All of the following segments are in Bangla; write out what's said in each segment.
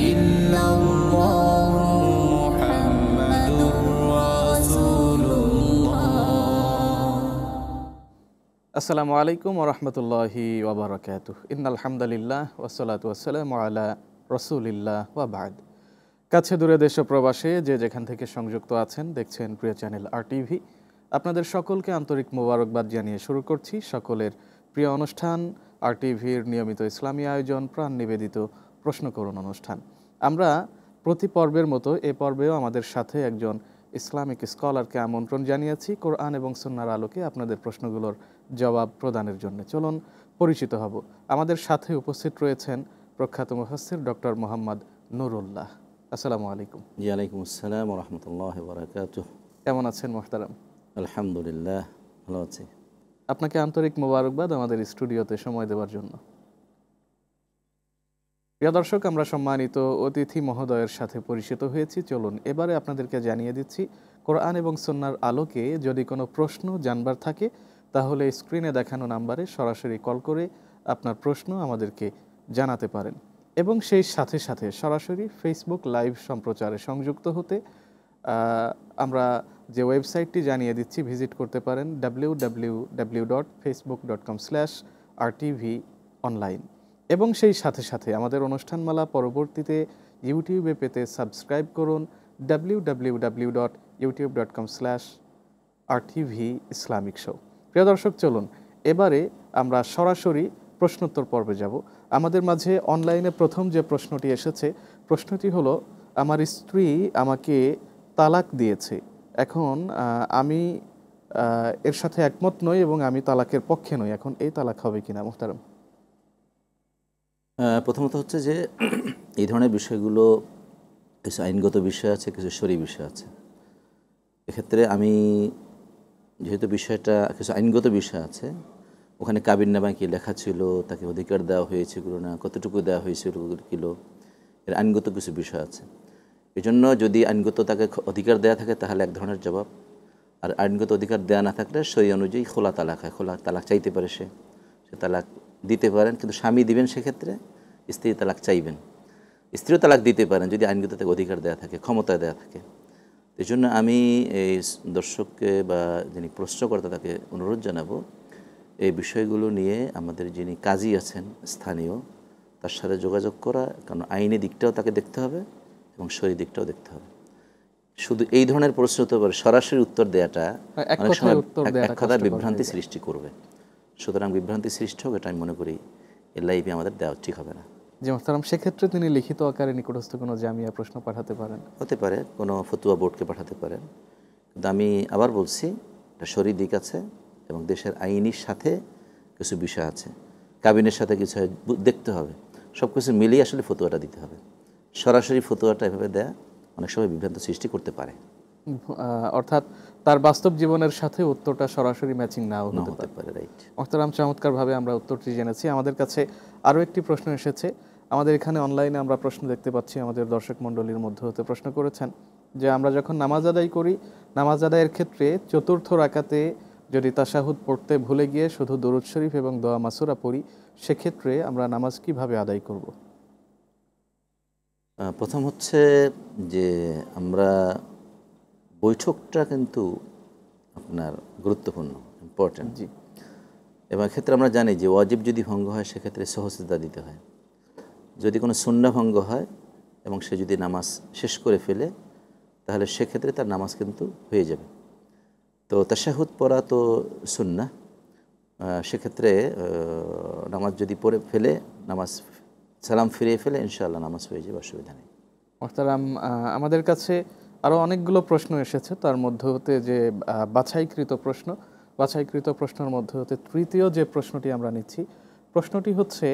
ইল্লাল্লাহু মুহাম্মাদুর রাসূলুল্লাহ। আসসালামু আলাইকুম ওয়া রাহমাতুল্লাহি ওয়া বারাকাতুহু। ইন্নাল হামদালিল্লাহ ওয়াসসালাতু ওয়াসসালামু আলা রাসূলিল্লাহ ওয়া বা'দ। কাছে দূরে দেশ ও প্রবাসে যে যেখান থেকে সংযুক্ত আছেন দেখছেন প্রিয় চ্যানেল RTV, আপনাদের সকলকে আন্তরিক মোবারকবাদ জানিয়ে শুরু করছি সকলের প্রিয় অনুষ্ঠান RTVর নিয়মিত ইসলামী আয়োজন প্রাণ নিবেদিত প্রশ্ন করুন অনুষ্ঠান। আমরা প্রতি পর্বের মতো এ পর্বেও আমাদের সাথে একজন ইসলামিক স্কলারকে আমন্ত্রণ জানিয়েছি কোরআন এবং সুন্নাহর আলোকে আপনাদের প্রশ্নগুলোর জবাব প্রদানের জন্য। চলুন পরিচিত হব। আমাদের সাথে উপস্থিত রয়েছেন প্রখ্যাত মুফাসসির ডক্টর মোহাম্মদ নুরুল্লাহ। আসসালামু আলাইকুম। জি আলাইকুম আসসালাম ওয়া রাহমাতুল্লাহি ওয়া বারাকাতুহু। কেমন আছেন মোহতারাম? আলহামদুলিল্লাহ, ভালো আছি। আপনাকে আন্তরিক মোবারকবাদ আমাদের স্টুডিওতে সময় দেওয়ার জন্য। প্রিয় দর্শক, আমরা সম্মানিত অতিথি মহোদয়ের সাথে পরিচিত হয়েছি। চলুন এবারে আপনাদেরকে জানিয়ে দিচ্ছি কোরআন এবং সুন্নাহর আলোকে যদি কোনো প্রশ্ন জানবার থাকে তাহলে স্ক্রিনে দেখানো নাম্বারে সরাসরি কল করে আপনার প্রশ্ন আমাদেরকে জানাতে পারেন এবং সেই সাথে সাথে সরাসরি ফেসবুক লাইভ সম্প্রচারে সংযুক্ত হতে আমরা যে ওয়েবসাইটটি জানিয়ে দিচ্ছি ভিজিট করতে পারেন www.facebook.com/rtv-online এবং সেই সাথে সাথে আমাদের অনুষ্ঠানমালা পরবর্তীতে ইউটিউবে পেতে সাবস্ক্রাইব করুন www.youtube.com/RTV Islamic Show। প্রিয় দর্শক, চলুন এবারে আমরা সরাসরি প্রশ্নোত্তর পর্বে যাব। আমাদের মাঝে অনলাইনে প্রথম যে প্রশ্নটি এসেছে, প্রশ্নটি হলো, আমার স্ত্রী আমাকে তালাক দিয়েছে, এখন আমি এর সাথে একমত নই এবং আমি তালাকের পক্ষে নই, এখন এই তালাক হবে কিনা মুহতারাম? প্রথমত হচ্ছে যে এই ধরনের বিষয়গুলো কিছু আইনগত বিষয় আছে, কিছু শরী বিষয় আছে। এক্ষেত্রে আমি যেহেতু বিষয়টা কিছু আইনগত বিষয় আছে, ওখানে কাবিননামায় কী লেখা ছিল, তাকে অধিকার দেওয়া হয়েছিল না, কতটুকু দেওয়া হয়েছিল কিলো, এর আইনগত কিছু বিষয় আছে। এই জন্য যদি আইনগত তাকে অধিকার দেওয়া থাকে তাহলে এক ধরনের জবাব, আর আইনগত অধিকার দেওয়া না থাকলে সেই অনুযায়ী খোলা তালাক হয়। খোলা তালাক চাইতে পারে, সে তালাক দিতে পারেন, কিন্তু স্বামী দিবেন, সেক্ষেত্রে স্ত্রী তালাক চাইবেন। স্ত্রীও তালাক দিতে পারেন যদি আইনগত তাকে অধিকার দেওয়া থাকে, ক্ষমতা দেওয়া থাকে। এই জন্য আমি এই দর্শককে বা যিনি প্রশ্নকর্তা তাকে অনুরোধ জানাবো এই বিষয়গুলো নিয়ে আমাদের যিনি কাজী আছেন স্থানীয়, তার সাথে যোগাযোগ করা, কারণ আইনি দিকটাও তাকে দেখতে হবে এবং শরীর দিকটাও দেখতে হবে। শুধু এই ধরনের প্রশ্ন হতে পারে, সরাসরি উত্তর দেওয়াটা অনেক সময় এক কথায় বিভ্রান্তি সৃষ্টি করবে। সুতরাং বিভ্রান্তি সৃষ্টি হোক এটা আমি মনে করি এই লাইভে আমাদের দেওয়া ঠিক হবে না। জি মোহতারাম, সেক্ষেত্রে তিনি লিখিত আকারে নিকটস্থ কোনো জামিয়া প্রশ্ন পাঠাতে পারেন, হতে পারে কোনো ফতুয়া বোর্ডকে পাঠাতে পারেন। কিন্তু আমি আবার বলছি, এটা শরীর দিক আছে এবং দেশের আইনির সাথে কিছু বিষয় আছে, কাবিনের সাথে কিছু দেখতে হবে, সব কিছু মিলিয়ে আসলে ফতুয়াটা দিতে হবে। সরাসরি ফতুয়াটা এভাবে দেয়া অনেক সময় বিভ্রান্ত সৃষ্টি করতে পারে, অর্থাৎ তার বাস্তব জীবনের সাথে উত্তরটা সরাসরি ম্যাচিং নাও হতে পারে। রাইট মোহতারাম, চমৎকারভাবে আমরা উত্তরটি জেনেছি। আমাদের কাছে আরও একটি প্রশ্ন এসেছে। আমাদের এখানে অনলাইনে আমরা প্রশ্ন দেখতে পাচ্ছি, আমাদের দর্শক মণ্ডলীর মধ্য হতে প্রশ্ন করেছেন যে আমরা যখন নামাজ আদায় করি, নামাজ আদায়ের ক্ষেত্রে চতুর্থ রাকাতে যদি তাশাহুদ পড়তে ভুলে গিয়ে শুধু দরুদ শরীফ এবং দোয়া মাসুরা পড়ি, সেক্ষেত্রে আমরা নামাজ কিভাবে আদায় করব? প্রথম হচ্ছে যে আমরা বৈঠকটা কিন্তু আপনার গুরুত্বপূর্ণ, ইম্পর্ট্যান্ট। জি, এবং এক্ষেত্রে আমরা জানি যে ওয়াজিব যদি ভঙ্গ হয় সেক্ষেত্রে সহজতা দিতে হয়। যদি কোনো সুন্নাহ ভঙ্গ হয় এবং সে যদি নামাজ শেষ করে ফেলে তাহলে সেক্ষেত্রে তার নামাজ কিন্তু হয়ে যাবে। তো তাশাহুদ পড়া তো সুন্নাহ, সেক্ষেত্রে নামাজ যদি পড়ে ফেলে, নামাজ সালাম ফিরিয়ে ফেলে, ইনশাআল্লাহ নামাজ হয়ে যাবে, অসুবিধা নেই। মোহতারাম, আমাদের কাছে আরও অনেকগুলো প্রশ্ন এসেছে, তার মধ্যে হতে যে বাছাইকৃত প্রশ্নের মধ্যে হতে তৃতীয় যে প্রশ্নটি আমরা নিচ্ছি, প্রশ্নটি হচ্ছে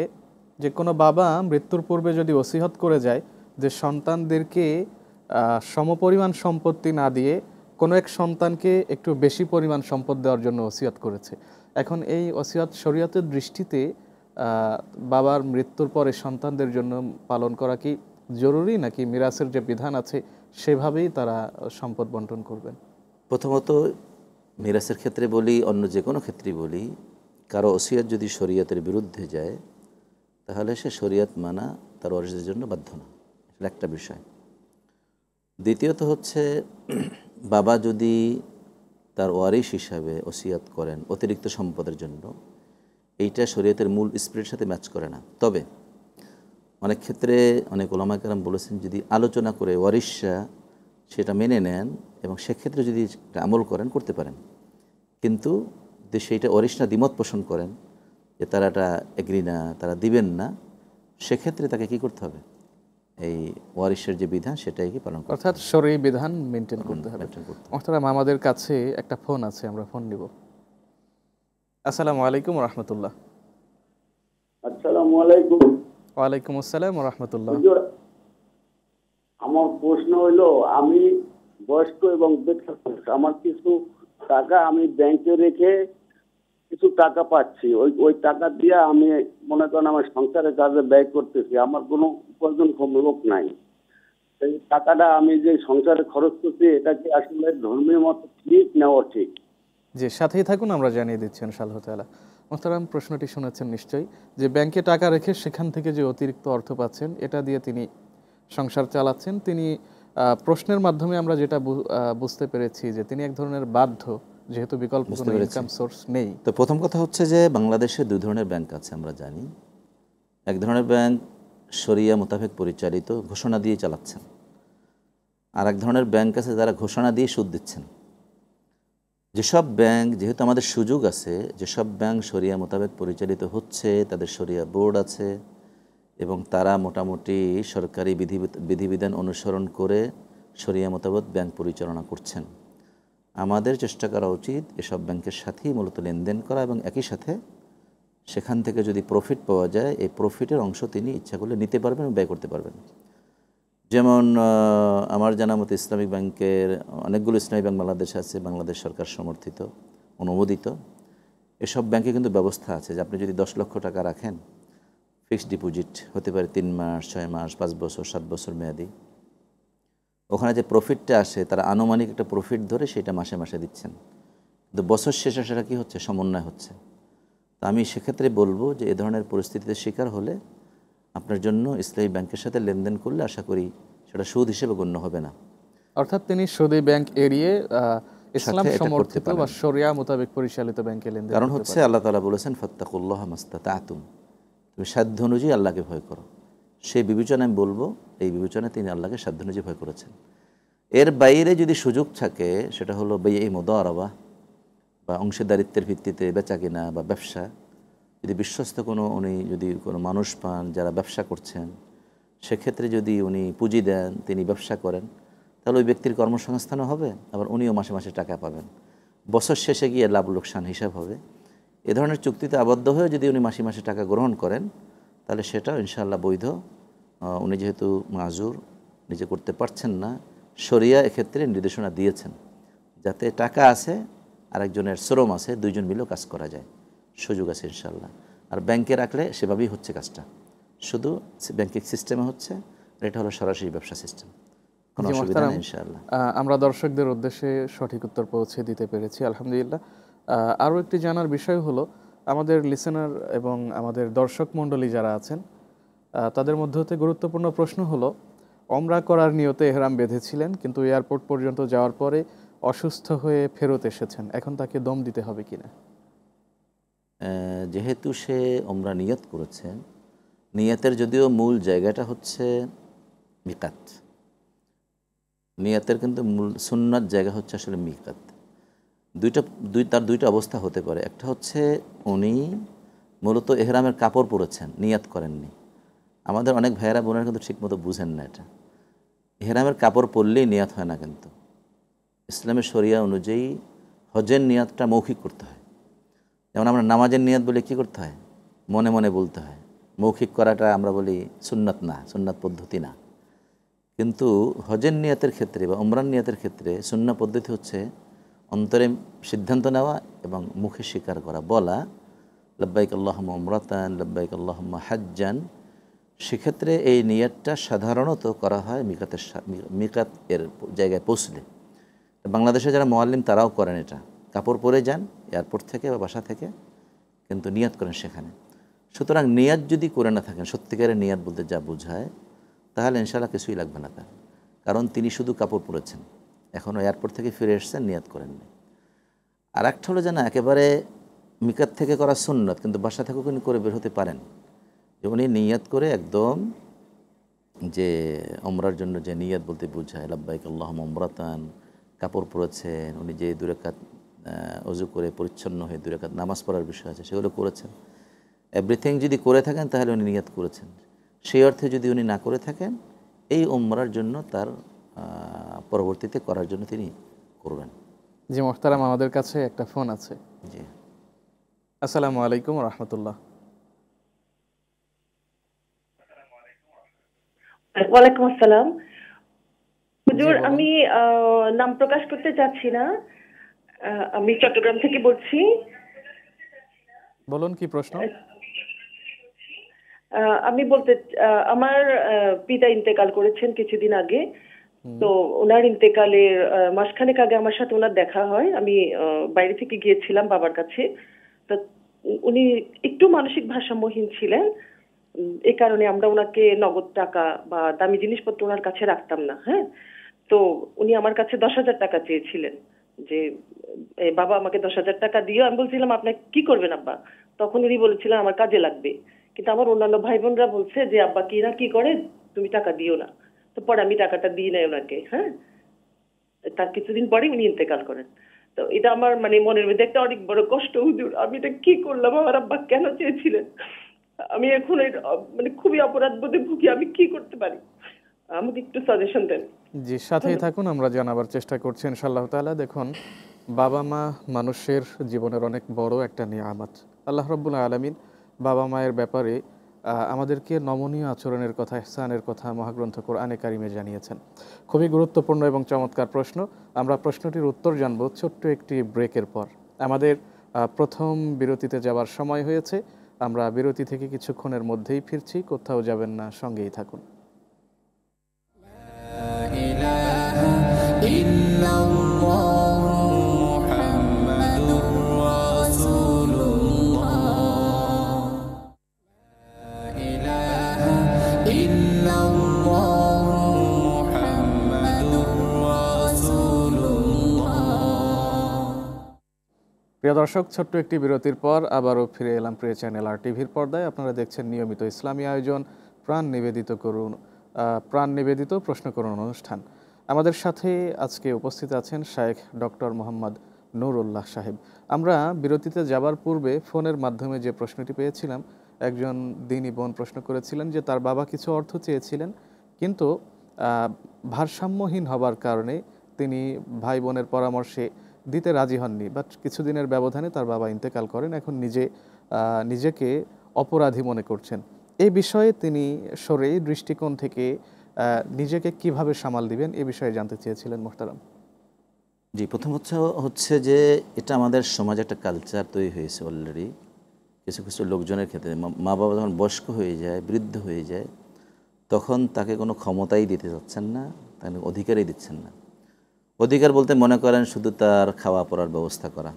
যে কোনো বাবা মৃত্যুর পূর্বে যদি ওসিয়ত করে যায় যে সন্তানদেরকে সমপরিমাণ সম্পত্তি না দিয়ে কোনো এক সন্তানকে একটু বেশি পরিমাণ সম্পদ দেওয়ার জন্য ওসিয়ত করেছে, এখন এই ওসিয়ত শরীয়তের দৃষ্টিতে বাবার মৃত্যুর পরে সন্তানদের জন্য পালন করা কি জরুরি, নাকি মিরাসের যে বিধান আছে সেভাবেই তারা সম্পদ বন্টন করবেন? প্রথমত মিরাসের ক্ষেত্রে বলি, অন্য যে কোনো ক্ষেত্রেই বলি, কারো ওসিয়ত যদি শরীয়তের বিরুদ্ধে যায় তাহলে সে শরীয়ত মানা তার ওয়ারিসদের জন্য বাধ্য না, সেটা একটা বিষয়। দ্বিতীয়ত হচ্ছে বাবা যদি তার ওয়ারিশ হিসাবে ওসিয়াত করেন অতিরিক্ত সম্পদের জন্য, এইটা শরীয়তের মূল স্পিরিটের সাথে ম্যাচ করে না। তবে অনেক ক্ষেত্রে অনেক ওলামা কেরাম বলেছেন যদি আলোচনা করে ওয়ারিশরা সেটা মেনে নেন এবং সেক্ষেত্রে যদি আমল করেন করতে পারেন, কিন্তু যদি সেইটা ওয়ারিশরা দ্বিমত পোষণ করেন যে তারা এটা এগ্রি না, তারা দিবেন না, সেক্ষেত্রে তাকে কি করতে হবে, এই ওয়ারিশের যে বিধান সেটাই কি পালন করতে হবে, অর্থাৎ শরীয়ী বিধান মেনটেন করতে হবে। maintain করতে হবে। মোহতারাম, আমাদের কাছে একটা ফোন আছে, আমরা ফোন নিব। আসসালামু আলাইকুম রহমতুল্লাহ। আসসালামু আলাইকুম। ওয়ালাইকুম আসসালাম রহমতুল্লাহ। হুজুর, আমার প্রশ্ন হলো, আমি বয়স্ক এবং বেকার মানুষ। আমার কিছু টাকা আমি ব্যাংকে রেখে কিছু টাকা পাচ্ছি, ওই টাকা দিয়ে আমি মনে করেন আমার সংসারের কাজে ব্যয় করতেছি, আমার কোনো উপার্জনক্ষম লোক নাই। এই টাকাটা আমি যে সংসারে খরচ করছি, এটা কি আসলে ধর্মীয় মতে ঠিক না অঠিক? যে সাথেই থাকুন, আমরা জানিয়ে দিচ্ছি ইনশাআল্লাহ তাআলা। মোহতারাম, প্রশ্নটি শুনেছেন নিশ্চয়ই, যে ব্যাংকে টাকা রেখে সেখান থেকে যে অতিরিক্ত অর্থ পাচ্ছেন, এটা দিয়ে তিনি সংসার চালাচ্ছেন। তিনি প্রশ্নের মাধ্যমে আমরা যেটা বুঝতে পেরেছি যে তিনি এক ধরনের বাধ্য, যেহেতু বিকল্প কোনো ইনকাম সোর্স নেই। তো প্রথম কথা হচ্ছে যে বাংলাদেশে দুই ধরনের ব্যাংক আছে আমরা জানি। এক ধরনের ব্যাংক শরিয়া মোতাবেক পরিচালিত, ঘোষণা দিয়ে চালাচ্ছেন। আর এক ধরনের ব্যাংক আছে যারা ঘোষণা দিয়ে সুদ দিচ্ছেন। যেসব ব্যাংক, যেহেতু আমাদের সুযোগ আছে, যেসব ব্যাংক শরিয়া মোতাবেক পরিচালিত হচ্ছে, তাদের শরিয়া বোর্ড আছে এবং তারা মোটামুটি সরকারি বিধিবিধান অনুসরণ করে শরিয়া মোতাবেক ব্যাংক পরিচালনা করছেন, আমাদের চেষ্টা করা উচিত এসব ব্যাংকের সাথেই মূলত লেনদেন করা এবং একই সাথে সেখান থেকে যদি প্রফিট পাওয়া যায়, এই প্রফিটের অংশ তিনি ইচ্ছা করলে নিতে পারবেন এবং ব্যয় করতে পারবেন। যেমন আমার জানা মতো ইসলামিক ব্যাংকের অনেকগুলো ইসলামিক ব্যাংক বাংলাদেশে আছে, বাংলাদেশ সরকার সমর্থিত, অনুমোদিত। এসব ব্যাংকে কিন্তু ব্যবস্থা আছে যে আপনি যদি 10 লক্ষ টাকা রাখেন, ফিক্সড ডিপোজিট হতে পারে 3 মাস, 6 মাস, 5 বছর, 7 বছর মেয়াদি, ওখানে যে প্রফিটটা আসে তারা আনুমানিক একটা প্রফিট ধরে সেটা মাসে মাসে দিচ্ছেন, কিন্তু বছর শেষে সেটা কী হচ্ছে, সমন্বয় হচ্ছে। তো আমি সেক্ষেত্রে বলবো যে এ ধরনের পরিস্থিতিতে শিকার হলে আপনার জন্য ইসলামী ব্যাংকের সাথে লেনদেন করলে আশা করি সেটা সুদ হিসেবে গণ্য হবে না। অর্থাৎ তিনি সুদী ব্যাংক এড়িয়ে ইসলাম সাথে এটা করতে সমর্থিত পারেন। বা শরিয়া মোতাবেক পরিচালিত ব্যাংকে লেনদেন কারণ করতে হচ্ছে পারেন। আল্লাহ তাআলা বলেছেন ফাত্তাকুল্লাহ মাস্তাতাতুম, তুমি সাধ্য অনুযায়ী আল্লাহকে ভয় করো। সেই বিবেচনায় আমি বলবো, এই বিবেচনায় তিনি আল্লাহকে সাধ্য অনুযায়ী ভয় করেছেন। এর বাইরে যদি সুযোগ থাকে, সেটা হলো এই মুদারাবা বা অংশীদারিত্বের ভিত্তিতে বেচা কিনা বা ব্যবসা, যদি বিশ্বস্ত উনি যদি কোনো মানুষ পান যারা ব্যবসা করছেন, সেক্ষেত্রে যদি উনি পুঁজি দেন, তিনি ব্যবসা করেন, তাহলে ওই ব্যক্তির কর্মসংস্থানও হবে, আবার উনিও মাসে মাসে টাকা পাবেন। বছর শেষে গিয়ে লাভ লোকসান হিসাব হবে। এ ধরনের চুক্তিতে আবদ্ধ হয়ে যদি উনি মাসে মাসে টাকা গ্রহণ করেন, তাহলে সেটাও ইনশাআল্লাহ বৈধ। উনি যেহেতু মাজুর, নিজে করতে পারছেন না, শরিয়া এক্ষেত্রে নির্দেশনা দিয়েছেন যাতে টাকা আছে, আরেকজনের শ্রম আছে, দুইজন মিলেও কাজ করা যায়, সুযোগ আছে ইনশাআল্লাহ। আর ব্যাংকে রাখলে সেভাবেই হচ্ছে কাজটা, শুধু ব্যাংকিং সিস্টেমে হচ্ছে, এটা হলো সরাসরি ব্যবসা সিস্টেম, কোনো অসুবিধা নেই ইনশাআল্লাহ। আমরা দর্শকদের উদ্দেশ্যে সঠিক উত্তর পৌঁছে দিতে পেরেছি, আলহামদুলিল্লাহ। আরও একটি জানার বিষয় হলো, আমাদের লিসেনার এবং আমাদের দর্শক মণ্ডলী যারা আছেন, তাদের মধ্যে হতে গুরুত্বপূর্ণ প্রশ্ন হলো, ওমরা করার নিয়তে এহরাম বেঁধেছিলেন, কিন্তু এয়ারপোর্ট পর্যন্ত যাওয়ার পরে অসুস্থ হয়ে ফেরত এসেছেন, এখন তাকে দম দিতে হবে কিনা? যেহেতু সে ওমরা নিয়ত করেছেন, নিয়তের যদিও মূল জায়গাটা হচ্ছে মিকাত, নিয়তের কিন্তু মূল সুন্নাত জায়গা হচ্ছে আসলে মিকাত। তার দুইটা অবস্থা হতে পারে। একটা হচ্ছে উনি মূলত এহরামের কাপড় পরেছেন, নিয়াত করেননি। আমাদের অনেক ভাইয়েরা বোনেরা কিন্তু ঠিকমতো বুঝেন না এটা। এহরামের কাপড় পরলেই নিয়াত হয় না, কিন্তু ইসলামের শরিয়া অনুযায়ী হজের নিয়াতটা মৌখিক করতে হয়। যেমন আমরা নামাজের নিয়াত বলে কী করতে হয়, মনে মনে বলতে হয়। মৌখিক করাটা আমরা বলি সুন্নাত না, সুন্নাত পদ্ধতি না। কিন্তু হজের নিয়াতের ক্ষেত্রে বা উমরার নিয়াতের ক্ষেত্রে সুন্নাত পদ্ধতি হচ্ছে অন্তরে সিদ্ধান্ত নেওয়া এবং মুখে স্বীকার করা, বলা লব্বাইক আল্লাহুম্মা উমরাতান, লব্বাইক আল্লাহুম্মা হাজ্জান। সেক্ষেত্রে এই নিয়াতটা সাধারণত করা হয় মিকাত এর জায়গায় পৌঁছলে। বাংলাদেশে যারা মুআল্লিম তারাও করেন এটা, কাপড় পরে যান এয়ারপোর্ট থেকে বা বাসা থেকে, কিন্তু নিয়াত করেন সেখানে। সুতরাং নিয়াত যদি করে না থাকেন, সত্যিকারের নিয়াত বলতে যা বোঝায়, তাহলে ইনশাআল্লাহ কিছুই লাগবে না তার, কারণ তিনি শুধু কাপড় পরেছেন, এখনও এয়ারপোর্ট থেকে ফিরে এসেছেন, নিয়াত করেননি। আর একটা হলো যে না, একেবারে মিকাত থেকে করা সুন্নত, কিন্তু বাসা থেকেও কিন্তু করে বের হতে পারেন, যে উনি নিয়াত করে একদম, যে ওমরার জন্য যে নিয়াত বলতে বোঝায় লাব্বাইক আল্লাহুম্মা উমরাতান, কাপড় পরেছেন, উনি যে 2 রাকাত ওযু করে পরিচ্ছন্ন হয়ে 2 রাকাত নামাজ পড়ার বিষয় আছে সেগুলো করেছেন। এভরিথিং যদি করে থাকেন তাহলে উনি নিয়াত করেছেন। সেই অর্থে যদি উনি না করে থাকেন, এই উমরার জন্য তার পরবর্তীতে করার জন্য তিনি করবেন। জি মোহতারাম, আমাদের কাছে একটা ফোন আছে। জি, আসসালামু আলাইকুম ওয়া রাহমাতুল্লাহ। ওয়ালাইকুম আসসালাম। হুজুর, আমি নাম প্রকাশ করতে চাচ্ছি না, আমি চট্টগ্রাম থেকে বলছি। বলুন কি প্রশ্ন? আমি বলতে আমার পিতা ইন্তেকাল করেছেন কিছুদিন আগে, তো ওনার ইন্তেকালের মাসখানেক আগে আমার সাথে ওনার দেখা হয়। আমি বাইরে থেকে গিয়েছিলাম বাবার কাছে, তো উনি একটু মানসিক ভারসাম্যহীন ছিলেন, এই কারণে আমরা ওনাকে নগদ টাকা বা দামি জিনিসপত্র ওনার কাছে রাখতাম না। হ্যাঁ, তো উনি আমার কাছে 10,000 টাকা চেয়েছিলেন, যে বাবা আমাকে 10,000 টাকা দিও। আমি বলছিলাম আপনাকে কি করবেন আব্বা? তখন উনি বলেছিলেন আমার কাজে লাগবে, কিন্তু আমার অন্যান্য ভাই বোনরা বলছে যে আব্বা কি করে, তুমি টাকা দিও না। তো পরে আমি টাকাটা দিই নাই ওনাকে। হ্যাঁ, তার কিছুদিন পরে উনি ইন্তেকাল করেন। তো এটা আমার মানে মনের মধ্যে একটা অনেক বড় কষ্ট। হুজুর, আমি এটা কি করলাম? আমার আব্বা কেন চেয়েছিলেন? আমি এখন মানে খুবই অপরাধ বোধে ভুগি। আমি কি করতে পারি? আমাকে একটু সাজেশন দেন। জি, সাথেই থাকুন, আমরা জানাবার চেষ্টা করছি ইনশাআল্লাহ তাআলা। দেখুন, বাবা মা মানুষের জীবনের অনেক বড় একটা নিয়ামত। আল্লাহ রাব্বুল আলামিন বাবা মায়ের ব্যাপারে আমাদেরকে নমনীয় আচরণের কথা, ইহসানের কথা মহাগ্রন্থ কোরআনে কারিমে জানিয়েছেন। খুবই গুরুত্বপূর্ণ এবং চমৎকার প্রশ্ন। আমরা প্রশ্নটির উত্তর জানব ছোট্ট একটি ব্রেকের পর। আমাদের প্রথম বিরতিতে যাওয়ার সময় হয়েছে। আমরা বিরতি থেকে কিছুক্ষণের মধ্যেই ফিরছি, কোথাও যাবেন না, সঙ্গেই থাকুন। প্রিয় দর্শক, ছোট্ট একটি বিরতির পর আবারও ফিরে এলাম প্রিয় চ্যানেল আর টিভির পর্দায়। আপনারা দেখছেন নিয়মিত ইসলামী আয়োজন প্রাণ নিবেদিত প্রশ্ন করুন অনুষ্ঠান। আমাদের সাথে আজকে উপস্থিত আছেন শায়েখ ডক্টর মোহাম্মদ নুরুল্লাহ সাহেব। আমরা বিরতিতে যাবার পূর্বে ফোনের মাধ্যমে যে প্রশ্নটি পেয়েছিলাম, একজন দিনী বোন প্রশ্ন করেছিলেন যে তার বাবা কিছু অর্থ চেয়েছিলেন, কিন্তু ভারসাম্যহীন হবার কারণে তিনি ভাই বোনের পরামর্শে দিতে রাজি হননি, বাট কিছুদিনের ব্যবধানে তার বাবা ইন্তেকাল করেন। এখন নিজেকে অপরাধী মনে করছেন। এই বিষয়ে তিনি শরঈ দৃষ্টিকোণ থেকে নিজেকে কিভাবে সামাল দিবেন, এ বিষয়ে জানতে চেয়েছিলেন মোহতারাম। জি, প্রথম হচ্ছে যে এটা আমাদের সমাজে একটা কালচার তৈরি হয়েছে অলরেডি। কিছু কিছু লোকজনের ক্ষেত্রে মা বাবা যখন বয়স্ক হয়ে যায়, বৃদ্ধ হয়ে যায়, তখন তাকে কোনো ক্ষমতাই দিতে চাচ্ছেন না, তাকে অধিকারই দিচ্ছেন না। অধিকার বলতে মনে করেন শুধু তার খাওয়া পড়ার ব্যবস্থা করা,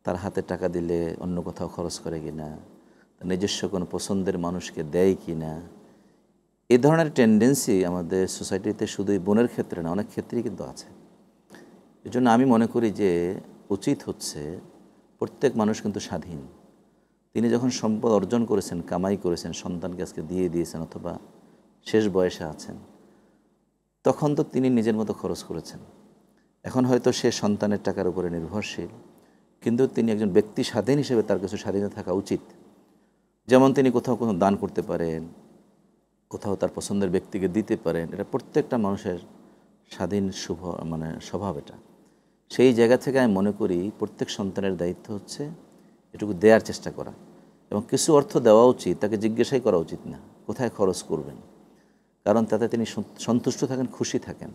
তার হাতে টাকা দিলে অন্য কোথাও খরচ করে কিনা, তার নিজস্ব কোনো পছন্দের মানুষকে দেয় কিনা, এই ধরনের টেন্ডেন্সি আমাদের সোসাইটিতে শুধুই বোনের ক্ষেত্রে না, অনেক ক্ষেত্রেই কিন্তু আছে। এই জন্য আমি মনে করি যে উচিত হচ্ছে, প্রত্যেক মানুষ কিন্তু স্বাধীন। তিনি যখন সম্পদ অর্জন করেছেন, কামাই করেছেন, সন্তানকে আজকে দিয়ে দিয়েছেন অথবা শেষ বয়সে আছেন, তখন তো তিনি নিজের মতো খরচ করেছেন। এখন হয়তো সে সন্তানের টাকার উপরে নির্ভরশীল, কিন্তু তিনি একজন ব্যক্তি স্বাধীন হিসেবে তার কিছু স্বাধীনতা থাকা উচিত। যেমন তিনি কোথাও কোনো দান করতে পারেন, কোথাও তার পছন্দের ব্যক্তিকে দিতে পারেন। এটা প্রত্যেকটা মানুষের স্বাধীন স্বভাব এটা। সেই জায়গা থেকে আমি মনে করি প্রত্যেক সন্তানের দায়িত্ব হচ্ছে এটুকু দেওয়ার চেষ্টা করা, এবং কিছু অর্থ দেওয়া উচিত, তাকে জিজ্ঞাসাই করা উচিত না কোথায় খরচ করবেন, কারণ তাতে তিনি সন্তুষ্ট থাকেন, খুশি থাকেন।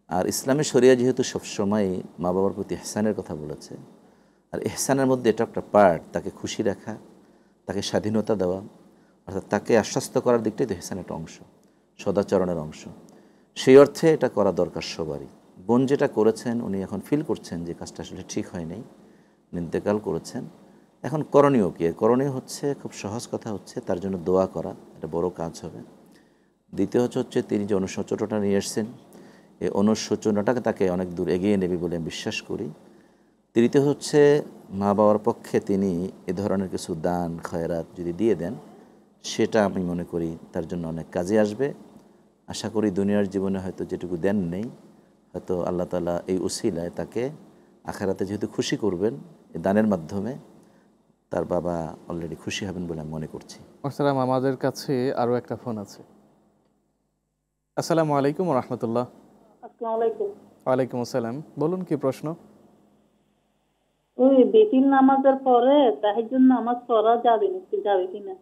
আর ইসলামী শরিয়া যেহেতু সবসময় মা বাবার প্রতি ইহসানের কথা বলেছে, আর ইহসানের মধ্যে এটা একটা পার্ট, তাকে খুশি রাখা, তাকে স্বাধীনতা দেওয়া, অর্থাৎ তাকে আশ্বস্ত করার দিকটাই তো ইহসানের একটা অংশ, সদাচরণের অংশ। সেই অর্থে এটা করা দরকার সবারই। বোন যেটা করেছেন, উনি এখন ফিল করছেন যে কাজটা আসলে ঠিক হয় নাই, ইন্তেকাল করেছেন। এখন করণীয় কী? করণীয় হচ্ছে, খুব সহজ কথা হচ্ছে, তার জন্য দোয়া করা, এটা বড় কাজ হবে। দ্বিতীয় হচ্ছে তিনি যে অনুশোচনাটা নিয়ে এসছেন, এই অনুশোচনাটাকে তাকে অনেক দূর এগিয়ে নেবে বলে আমি বিশ্বাস করি। তৃতীয় হচ্ছে মা বাবার পক্ষে তিনি এ ধরনের কিছু দান খয়রাত যদি দিয়ে দেন, সেটা আমি মনে করি তার জন্য অনেক কাজে আসবে। আশা করি দুনিয়ার জীবনে হয়তো যেটুকু দেন নেই, হয়তো আল্লাহ তাআলা এই উসিলায় তাকে আখিরাতে যেহেতু খুশি করবেন এই দানের মাধ্যমে, তার বাবা অলরেডি খুশি হবেন বলে আমি মনে করছি। মোহতারাম, আমাদের কাছে আরও একটা ফোন আছে। আসসালামু আলাইকুম ওয়া রাহমাতুল্লাহ। আসসালামু আলাইকুম। ওয়ালাইকুম আসসালাম, বলুন কি প্রশ্ন? ওই বেতিল নামাজের পরে তাহাজ্জুদ নামাজ পড়া যাবে কিনা?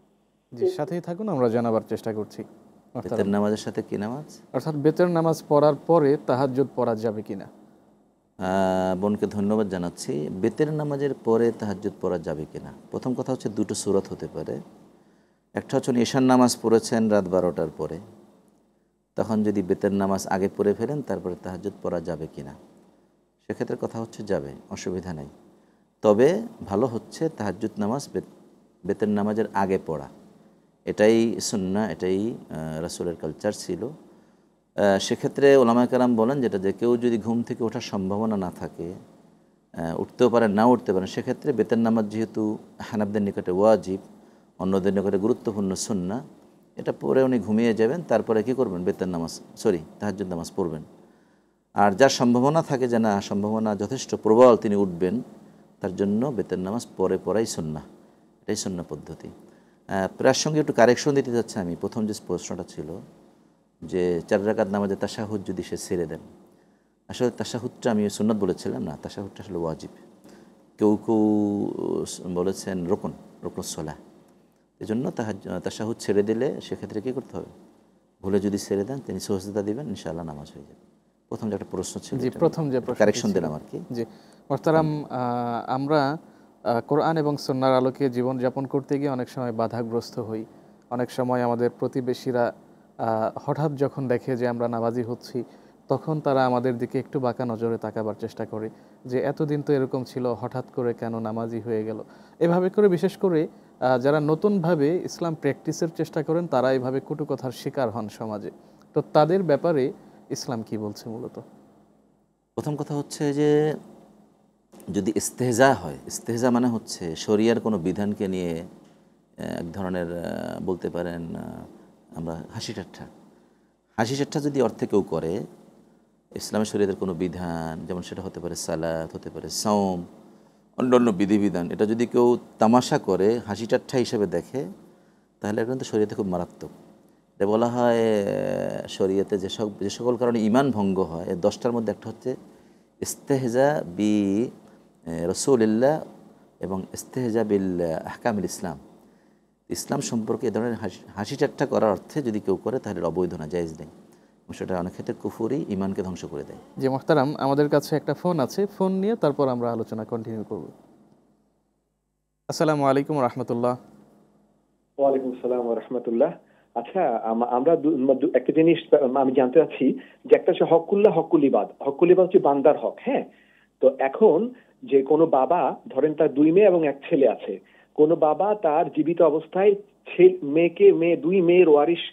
জি, সাথেই থাকুন, আমরা জানাবার চেষ্টা করছি। বেতের নামাজের সাথে কি নামাজ? অর্থাৎ বেতের নামাজ পড়ার পরে তাহাজ্জুদ পড়া যাবে কিনা। বোনকে ধন্যবাদ জানাচ্ছি। বেতের নামাজের পরে তাহাজ্জুদ পড়া যাবে কিনা, প্রথম কথা হচ্ছে দুটো সূরত হতে পারে। একটা হচ্ছে ঈশার নামাজ পড়েছেন রাত 12টার পরে, তখন যদি বেতের নামাজ আগে পড়ে ফেলেন তারপরে তাহাজ্জুদ পড়া যাবে কিনা, সেক্ষেত্রে কথা হচ্ছে যাবে, অসুবিধা নেই। তবে ভালো হচ্ছে তাহাজ্জুদ নামাজ বেতের নামাজের আগে পড়া, এটাই সুন্নাহ, এটাই রাসূলের কালচার ছিল। সেক্ষেত্রে ওলামায়ে কেরাম বলেন যেটা যে কেউ যদি ঘুম থেকে ওঠার সম্ভাবনা না থাকে, উঠতেও পারেন না উঠতে পারেন, সেক্ষেত্রে বেতের নামাজ যেহেতু হানাফদের নিকটে ওয়াজিব, অন্যদের নিকটে গুরুত্বপূর্ণ সুন্নাহ, এটা পরে উনি ঘুমিয়ে যাবেন, তারপরে কী করবেন, বেতের নামাজ তাহাজ্জুদ নামাজ পড়বেন। আর যার সম্ভাবনা থাকে যে না, সম্ভাবনা যথেষ্ট প্রবল তিনি উঠবেন, তার জন্য বেতের নামাজ পরে পড়াই সুন্নাহ, এটাই সুন্নাহ পদ্ধতি। প্রাসঙ্গে একটু কারেকশন দিতে যাচ্ছে আমি। প্রথম যে প্রশ্নটা ছিল যে 4 রাকাত নামাজে তাশাহুদ যদি সে ছেড়ে দেন, আসলে তাশাহুদটা আমি সুন্নাত বলেছিলাম না, তাশাহুদটা আসলে ওয়াজিব। কেউ কেউ বলেছেন রুকনুস সালাহ। এই জন্য তাশাহুদ ছেড়ে দিলে সেক্ষেত্রে কী করতে হবে, ভুলে যদি ছেড়ে দেন তিনি সুজদা দিবেন, ইনশাআল্লাহ নামাজ হয়ে যাবে। প্রথম যে একটা প্রশ্ন ছিল, জি, প্রথম যে প্রশ্ন কারেকশন দিলাম আর কি। জি মোহতারাম, আমরা কোরআন এবং সুন্নাহর আলোকে জীবনযাপন করতে গিয়ে অনেক সময় বাধাগ্রস্ত হই। অনেক সময় আমাদের প্রতিবেশীরা হঠাৎ যখন দেখে যে আমরা নামাজি হচ্ছি, তখন তারা আমাদের দিকে একটু বাঁকা নজরে তাকাবার চেষ্টা করে যে এতদিন তো এরকম ছিল, হঠাৎ করে কেন নামাজি হয়ে গেল। এভাবে করে বিশেষ করে যারা নতুনভাবে ইসলাম প্র্যাকটিসের চেষ্টা করেন, তারা এইভাবে কটু কথার শিকার হন সমাজে। তো তাদের ব্যাপারে ইসলাম কি বলছে মূলত? প্রথম কথা হচ্ছে যে যদি ইস্তেহজা হয়, ইস্তেহজা মানে হচ্ছে শরিয়ার কোনো বিধানকে নিয়ে এক ধরনের বলতে পারেন আমরা হাসি ঠাট্টা যদি অর্থে কেউ করে, ইসলামের শরীয়তের কোনো বিধান, যেমন সেটা হতে পারে সালাত, হতে পারে সাওম, অন্যান্য বিধিবিধান, এটা যদি কেউ তামাশা করে হাসি ঠাট্টা হিসেবে দেখে, তাহলে এটা কিন্তু শরীয়তে খুব মারাত্মক। এটা বলা হয় শরীয়তে যে সকল কারণে ঈমান ভঙ্গ হয়, এর 10টার মধ্যে একটা হচ্ছে ইস্তেহজা বি রাসূলিল্লাহ এবং ইস্তেহজা বিল আহকামিল ইসলাম। ইসলাম সম্পর্কে এ ধরনের হাসি ঠাট্টা করার অর্থে যদি কেউ করে, তাহলে অবৈধ না, জায়েজ নেই, সেটা অনেক ক্ষেত্রে কুফরি, ঈমানকে ধ্বংস করে দেয়। জি মোহতারাম, আমাদের কাছে একটা ফোন আছে, ফোন নিয়ে তারপর আমরা আলোচনা কন্টিনিউ করব। আসসালামু আলাইকুম ওয়া রাহমাতুল্লাহ। ওয়ালাইকুম আসসালাম ওয়া রাহমাতুল্লাহ। আচ্ছা, আমরা একটা জিনিস আমি জানতে চাচ্ছি যে একটা হচ্ছে হকুল্লাহ, হকুল ইবাদ হচ্ছে বান্দার হক। হ্যাঁ, তো এখন যে কোনো বাবা, ধরেন তার 2 মেয়ে এবং 1 ছেলে আছে, কোনো বাবা তার জীবিত অবস্থায় দুই মেয়ের ওয়ারিশ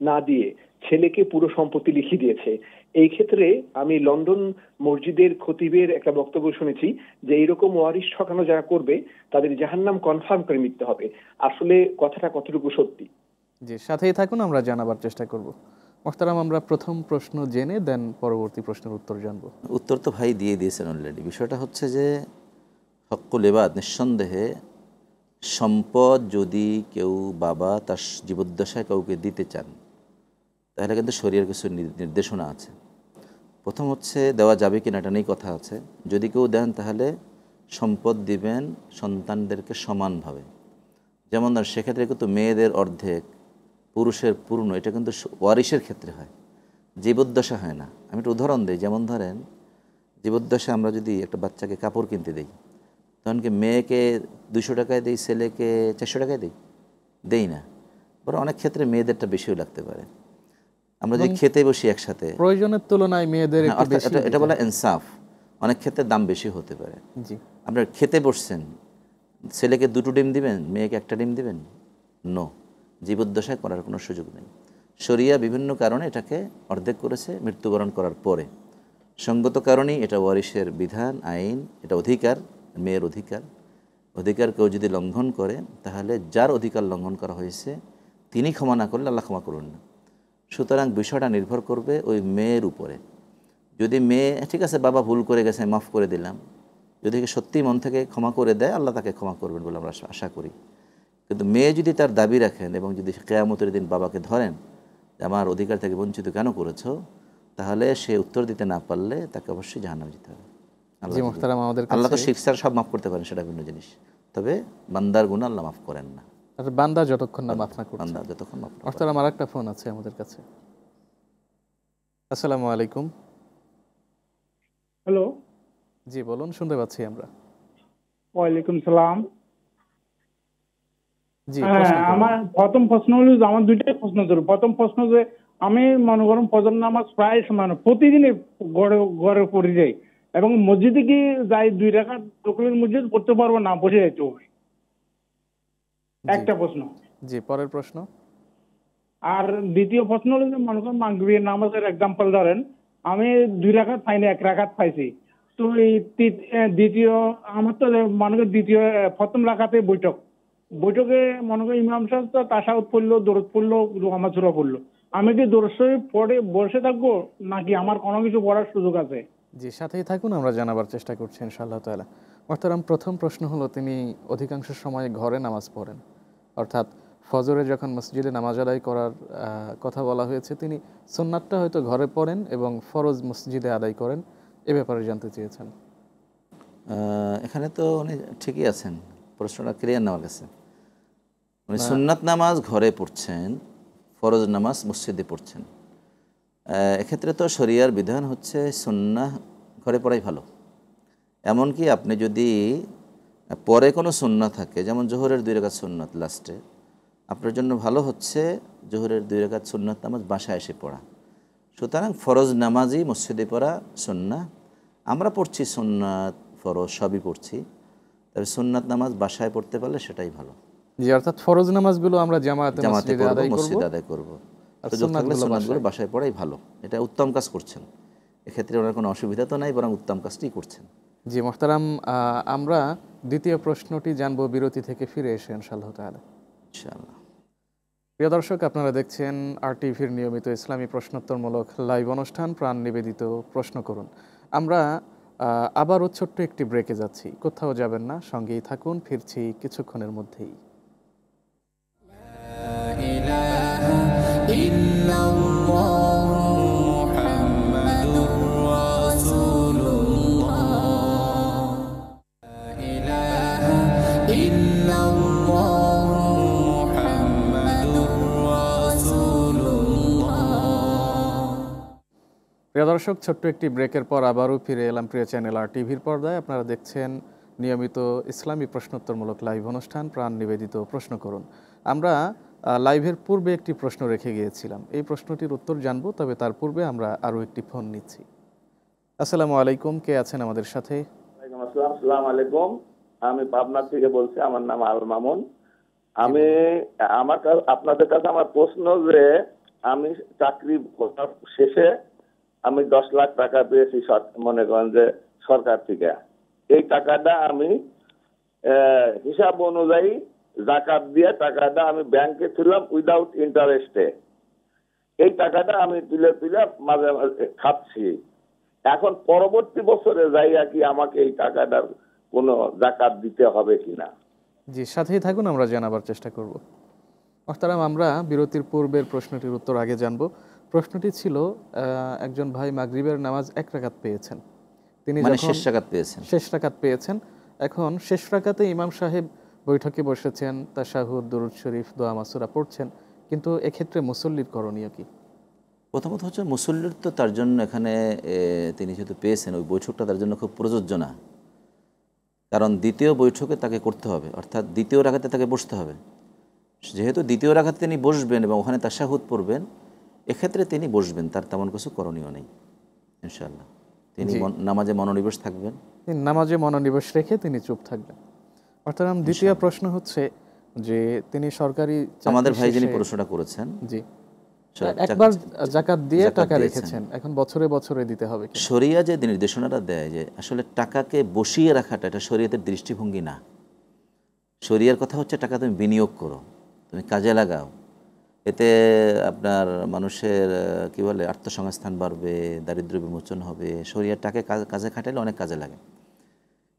না দিয়ে ছেলেকে পুরো সম্পত্তি লিখে দিয়েছে। এই ক্ষেত্রে আমি লন্ডন মসজিদের খতিবের একটা বক্তব্য শুনেছি যে এইরকম ওয়ারিশ ঠকানো যারা করবে তাদের জাহান্নাম কনফার্ম করে নিতে হবে। আসলে কথাটা কতটুকু সত্যি? জি, সাথেই থাকুন, আমরা জানাবার চেষ্টা করব। মোহতারাম, আমরা প্রথম প্রশ্ন জেনে দেন পরবর্তী প্রশ্নের উত্তর জানব। উত্তর তো ভাই দিয়ে দিয়েছেন অলরেডি। বিষয়টা হচ্ছে যে হকুল ইবাদ, নিঃসন্দেহে সম্পদ যদি কেউ বাবা তার জীবদ্দশায় কাউকে দিতে চান, তাহলে কিন্তু শরীয়র কিছু নির্দেশনা আছে। প্রথম হচ্ছে দেওয়া যাবে কিনা এটা নিয়েই কথা আছে। যদি কেউ দেন তাহলে সম্পদ দিবেন সন্তানদেরকে সমানভাবে। যেমন ধরেন সেক্ষেত্রে কিন্তু মেয়েদের অর্ধেক, পুরুষের পূর্ণ, এটা কিন্তু ওয়ারিশের ক্ষেত্রে হয়, জীবদ্দশা হয় না। আমি একটা উদাহরণ দিই। যেমন ধরেন জীবদ্দশা আমরা যদি একটা বাচ্চাকে কাপড় কিনতে দিই, তখন কি মেয়েকে 200 টাকায় দিই, ছেলেকে 400 টাকায় দেই না, বরং অনেক ক্ষেত্রে মেয়েদেরটা বেশিও লাগতে পারে। আমরা যদি খেতে বসি একসাথে, প্রয়োজনের তুলনায় মেয়েদের একটু বেশি, এটা বলা ইনসাফ, অনেক ক্ষেত্রে দাম বেশি হতে পারে। জি, আপনার খেতে বসছেন, ছেলেকে 2টো ডিম দিবেন, মেয়েকে 1টা ডিম দিবেন? নো, জীবদ্দশায় করার কোনো সুযোগ নেই। শরিয়া বিভিন্ন কারণে এটাকে অর্ধেক করেছে মৃত্যুবরণ করার পরে। সঙ্গত কারণেই এটা ওয়ারিশের বিধান, আইন, এটা অধিকার, মেয়ের অধিকার কেউ যদি লঙ্ঘন করে তাহলে যার অধিকার লঙ্ঘন করা হয়েছে তিনি ক্ষমা না করলে আল্লাহ ক্ষমা করুন না। সুতরাং বিষয়টা নির্ভর করবে ওই মেয়ের উপরে। যদি মেয়ে ঠিক আছে বাবা ভুল করে গেছে মাফ করে দিলাম, যদি সত্যি মন থেকে ক্ষমা করে দেয় আল্লাহ তাকে ক্ষমা করবেন বলে আমরা আশা করি। কিন্তু মেয়ে যদি তার দাবি রাখেন এবং যদি কিয়ামতের দিন বাবাকে ধরেন যে আমার অধিকার থেকে বঞ্চিত কেন করেছো, তাহলে সে উত্তর দিতে না পারলে তাকে অবশ্যই জাহান্নামে যেতে হবে। আল্লাহ তো শিক্ষার সব মাফ করতে পারেন, সেটা ভিন্ন জিনিস, তবে বান্দার গুনাহ আল্লাহ মাফ করেন না। বান্দা যতক্ষণ না মাফ না করছে, বান্দা যতক্ষণ মাফ না করে। মুহতারাম আরেকটা ফোন আছে আমাদের কাছে। আসসালামু আলাইকুম। হ্যালো, জি বলুন, শুনতে পাচ্ছি আমরা। ওয়ালাইকুম সালাম। জি, আমার প্রথম প্রশ্ন হলো যে আমার দুইটাই প্রশ্ন ছিল। প্রথম প্রশ্ন যে আমি মনে করুন ফজর নামাজ প্রায় মানে প্রতিদিনই ঘরে পড়ে যাই এবং মসজিদে কি যাই 2 রাকাত তকবীর মসজিদ পড়তে পারবো না, বসে যাইতে হবে। একটা প্রশ্ন। জি, পরের প্রশ্ন। আর দ্বিতীয় প্রশ্ন হলো যে মনে করেন মাগরিবের নামাজের এক্সাম্পল ধরেন, আমি 2 রাকাত পাইনি, 1 রাকাত পাইছি, তো এই দ্বিতীয় আমার তো মনে করেন দ্বিতীয় প্রথম রাকাতে বৈঠকে মনে করেন ইমাম সাহেব তো তাশাহুদ পড়লো, দরুদ পড়লো, রহমান সূরা পড়লো, আমি কি দরুদ শরীফ পড়ে বসে থাকবো নাকি আমার কোনো কিছু পড়ার সুযোগ আছে? জি, সাথেই থাকুন, আমরা জানাবার চেষ্টা করছি ইনশাআল্লাহ তাআলা। মুহতারাম, প্রথম প্রশ্ন হলো তিনি অধিকাংশ সময় ঘরে নামাজ পড়েন, অর্থাৎ ফজরে যখন মসজিদে নামাজ আদায় করার কথা বলা হয়েছে তিনি সুন্নাতটা হয়তো ঘরে পড়েন এবং ফরজ মসজিদে আদায় করেন, এ ব্যাপারে জানতে চেয়েছেন। এখানে তো উনি ঠিকই আছেন, প্রশ্নটা ক্লিয়ার না আমার কাছে। উনি সুন্নাত নামাজ ঘরে পড়ছেন, ফরজ নামাজ মসজিদে পড়ছেন। এক্ষেত্রে তো শরিয়ার বিধান হচ্ছে সুন্নাহ ঘরে পড়াই ভালো। এমনকি আপনি যদি পরে কোনো সুন্নাহ থাকে, যেমন জোহরের 2 রাকাত সুন্নাত লাস্টে, আপনার জন্য ভালো হচ্ছে জোহরের 2 রাকাত সুন্নাত নামাজ বাসায় এসে পড়া। সুতরাং ফরজ নামাজই মসজিদে পড়া সুন্নাহ। আমরা পড়ছি সুন্নাত ফরজ সবই পড়ছি, তবে সুন্নাত নামাজ বাসায় পড়তে পারলে সেটাই ভালো। জি, অর্থাৎ ফরজ নামাজগুলো আমরা জামাতে মসজিদে আদায় করব, আর সুন্নাতগুলো বাসায় পড়াই ভালো। এটা উত্তম কাজ করছেন, এক্ষেত্রে ওনার কোনো অসুবিধা তো নাই, বরং উত্তম কাজটি করছেন। জি মুহতারাম, আমরা দ্বিতীয় প্রশ্নটি জানবো বিরতি থেকে ফিরে এসে ইনশাআল্লাহ তাআলা। ইনশাআল্লাহ। প্রিয় দর্শক, আপনারা দেখছেন RTVর নিয়মিত ইসলামী প্রশ্নোত্তরমূলক লাইভ অনুষ্ঠান প্রাণ নিবেদিত প্রশ্ন করুন। আমরা আবারও ছোট্ট একটি ব্রেকে যাচ্ছি, কোথাও যাবেন না, সঙ্গেই থাকুন, ফিরছি কিছুক্ষণের মধ্যেই। প্রিয় দর্শক, ছোট্ট একটি ব্রেকের পর আবারও ফিরে এলাম প্রিয় চ্যানেল RTVর পর্দায়। আপনারা দেখছেন নিয়মিত ইসলামী প্রশ্নোত্তরমূলক লাইভ অনুষ্ঠান প্রাণ নিবেদিত প্রশ্ন করুন। আমরা লাইভের পূর্বে একটি প্রশ্ন রেখে গিয়েছিলাম, এই প্রশ্নটির উত্তর জানবো, তবে তার পূর্বে আমরা আরও একটি ফোন নিচ্ছি। আসসালামু আলাইকুম, কে আছেন আমাদের সাথে? আসসালামু আলাইকুম, আমি পাবনা থেকে বলছি, আমার নাম আল মামুন। আমি আপনাদের কাছে আমার প্রশ্ন যে আমি চাকরি শেষে আমি 10 লাখ টাকা পেয়েছি, মনে করেন যে সরকার থেকে। এই টাকাটা আমি হিসাব অনুযায়ী যাকাত দিয়ে টাকাটা আমি ব্যাংকে তুললাম উইদাউট ইন্টারেস্টে। এই টাকাটা আমি তুলে মাঝে মাঝে খাচ্ছি। এখন পরবর্তী বছরে যাইয়া কি আমাকে এই টাকাটার কোনো যাকাত দিতে হবে কিনা? জি, সাথেই থাকুন, আমরা জানাবার চেষ্টা করব। মুহতারাম, আমরা বিরতির পূর্বের প্রশ্নটির উত্তর আগে জানব। প্রশ্নটি ছিল একজন ভাই মাগরিবের নামাজ 1 রাকাত পেয়েছেন, তিনি শেষ রাকাত পেয়েছেন। এখন শেষ রাকাতে ইমাম সাহেব বৈঠকে বসেছেন, তাশাহুদ, দুরূদ শরীফ, দোয়া মাসুরা পড়ছেন, কিন্তু এক্ষেত্রে মুসল্লির করণীয় কি? প্রথমত হচ্ছে মুসল্লির তো তার জন্য এখানে তিনি যেহেতু পেয়েছেন ওই বৈঠকটা তার জন্য খুব প্রযোজ্য না, কারণ দ্বিতীয় বৈঠকে তাকে করতে হবে, অর্থাৎ দ্বিতীয় রাকাতে তাকে বসতে হবে। যেহেতু দ্বিতীয় রাকাতে তিনি বসবেন এবং ওখানে তাশাহুদ পড়বেন, এক্ষেত্রে তিনি বসবেন, তার তেমন কিছু করণীয় নেই ইনশাআল্লাহ। তিনি নামাজে মনোনিবেশ থাকবেন, নামাজে মনোনিবেশ রেখে তিনি চুপ থাকবেন। অর্থাৎ দ্বিতীয় প্রশ্ন হচ্ছে যে তিনি সরকারি, আমাদের ভাই যিনি প্রশ্নটা করেছেন, জি, একবার জাকাত দিয়ে জাকাত টাকা দিয়েছেন। রেখেছেন, এখন বছরে বছরে দিতে হবে কি? শরিয়া যে নির্দেশনাটা দেয় যে আসলে টাকাকে বসিয়ে রাখাটা এটা শরীয়তের দৃষ্টিভঙ্গি না। শরিয়ার কথা হচ্ছে টাকা তুমি বিনিয়োগ করো, তুমি কাজে লাগাও, এতে আপনার মানুষের কি বলে আত্মসংস্থান বাড়বে, দারিদ্র্য বিমোচন হবে। শরিয়ার টাকা কাজে খাটালে অনেক কাজে লাগে।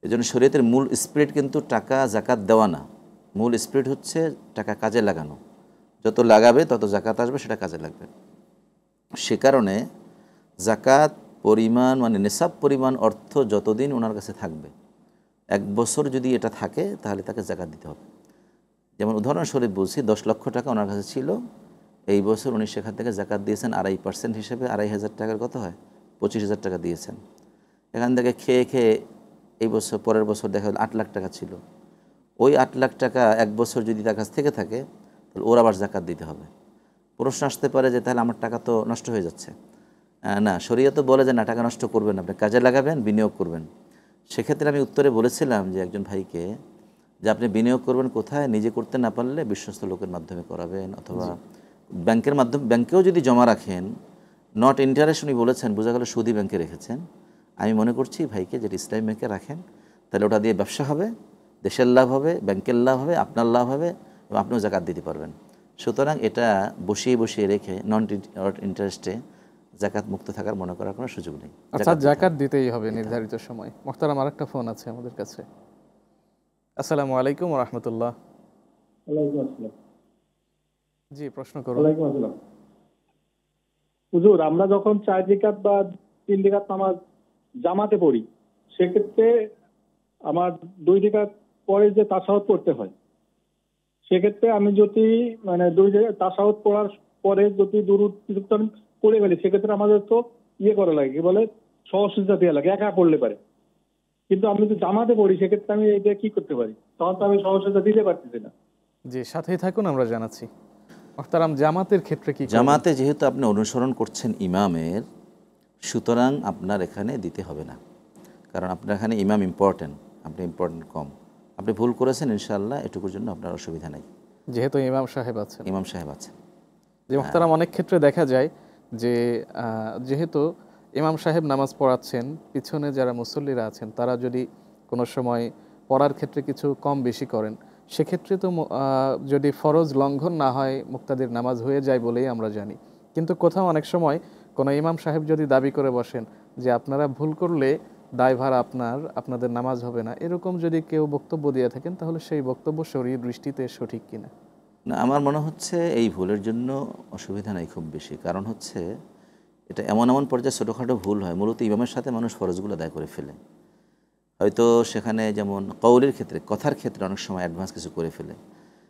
এই জন্য শরিয়তের মূল স্পিরিট কিন্তু টাকা জাকাত দেওয়া না, মূল স্পিরিট হচ্ছে টাকা কাজে লাগানো। যত লাগাবে তত জাকাত আসবে, সেটা কাজে লাগবে। সে কারণে জাকাত পরিমাণ মানে নেশাব পরিমাণ অর্থ যতদিন ওনার কাছে থাকবে, 1 বছর যদি এটা থাকে তাহলে তাকে জাকাত দিতে হবে। যেমন উদাহরণস্বরূপ বলছি, 10 লক্ষ টাকা ওনার কাছে ছিল, এই বছর উনি সেখান থেকে জাকাত দিয়েছেন 2.5% হিসেবে 2,500 টাকার কত হয় 25,000 টাকা দিয়েছেন। এখান থেকে খেয়ে খেয়ে এই বছর পরের বছর দেখা গেল 8 লাখ টাকা ছিল। ওই 8 লাখ টাকা 1 বছর যদি তার কাছ থেকে থাকে তাহলে ওর আবার জাকাত দিতে হবে। প্রশ্ন আসতে পারে যে তাহলে আমার টাকা তো নষ্ট হয়ে যাচ্ছে। না, শরিয়ত বলে যে না, টাকা নষ্ট করবেন, আপনি কাজে লাগাবেন, বিনিয়োগ করবেন। সেক্ষেত্রে আমি উত্তরে বলেছিলাম যে একজন ভাইকে যে আপনি বিনিয়োগ করবেন কোথায়, নিজে করতে না পারলে বিশ্বস্ত লোকের মাধ্যমে করাবেন, অথবা ব্যাংকের মাধ্যমে, ব্যাংকেও যদি জমা রাখেন নট ইন্টারেস্ট উনি বলেছেন, বোঝা গেল সুদী ব্যাংকে রেখেছেন। আমি মনে করছি ভাইকে যেটা ইসলামী ব্যাংকে রাখেন, তাহলে ওটা দিয়ে ব্যবসা হবে, দেশের লাভ হবে, ব্যাংকের লাভ হবে, আপনার লাভ হবে, এবং আপনিও জাকাত দিতে পারবেন। সুতরাং এটা বসিয়ে বসিয়ে রেখে নন ইন্টারেস্টে জাকাত মুক্ত থাকার মনে করার কোনো সুযোগ নেই। আচ্ছা, জাকাত দিতেই হবে নির্ধারিত সময়। মোহতারাম, আরেকটা ফোন আছে আমাদের কাছে। আসসালামু আলাইকুম ওয়া রাহমাতুল্লাহ। ওয়ালাইকুম আসসালাম। জি, প্রশ্ন করুন। ওয়ালাইকুম আসসালাম। হুজুর, আমরা যখন 4 রাকাত বা 3 রাকাত নামাজ জামাতে পড়ি, সেক্ষেত্রে আমার 2 রাকাত পরে যে তাশাহুদ পড়তে হয়, সেক্ষেত্রে আমি যদি মানে 2 রাকাত তাশাহুদ পড়ার পরে যদি দুরূদ কিছুক্ষণ পড়ে ফেলি, সেক্ষেত্রে আমাদের তো করা লাগে, কি বলে সহসিজদা দেওয়া লাগে, একা পড়লে পারে। কিন্তু আমি যদি জামাতে পড়ি, সেক্ষেত্রে আমি এটা কি করতে পারি? তখন তো আমি সহসিজদা দিতে পারতেছি না। জি, সাথেই থাকুন, আমরা জানাচ্ছি। মোহতারাম, জামাতের ক্ষেত্রে কি করবেন? জামাতে যেহেতু আপনি অনুসরণ করছেন ইমামের, সুতরাং আপনার এখানে দিতে হবে না, কারণ আপনার এখানে ইমাম ইম্পর্টেন্ট, আপনি ইম্পর্টেন্ট কম। আপনি ভুল করেছেন, ইনশাআল্লাহ এটুকুর জন্য আপনার অসুবিধা নেই, যেহেতু ইমাম সাহেব আছেন। ইমাম সাহেব আছেন। যে মোহতারাম, অনেক ক্ষেত্রে দেখা যায় যে যেহেতু ইমাম সাহেব নামাজ পড়াচ্ছেন, পিছনে যারা মুসল্লিরা আছেন তারা যদি কোনো সময় পড়ার ক্ষেত্রে কিছু কম বেশি করেন, সেক্ষেত্রে তো যদি ফরজ লঙ্ঘন না হয় মুক্তাদির নামাজ হয়ে যায় বলেই আমরা জানি। কিন্তু কোথাও অনেক সময় কোনো ইমাম সাহেব যদি দাবি করে বসেন যে আপনারা ভুল করলে দায়ভার আপনাদের নামাজ হবে না, এরকম যদি কেউ বক্তব্য দিয়ে থাকেন, তাহলে সেই বক্তব্য শরীয়র দৃষ্টিতে সঠিক কিনা? না, আমার মনে হচ্ছে এই ভুলের জন্য অসুবিধা নেই খুব বেশি। কারণ হচ্ছে এটা এমন এমন পর্যায়ে ছোটোখাটো ভুল হয়, মূলত ইমামের সাথে মানুষ ফরজগুলো আদায় করে ফেলে। হয়তো সেখানে যেমন কওলের ক্ষেত্রে, কথার ক্ষেত্রে অনেক সময় অ্যাডভান্স কিছু করে ফেলে।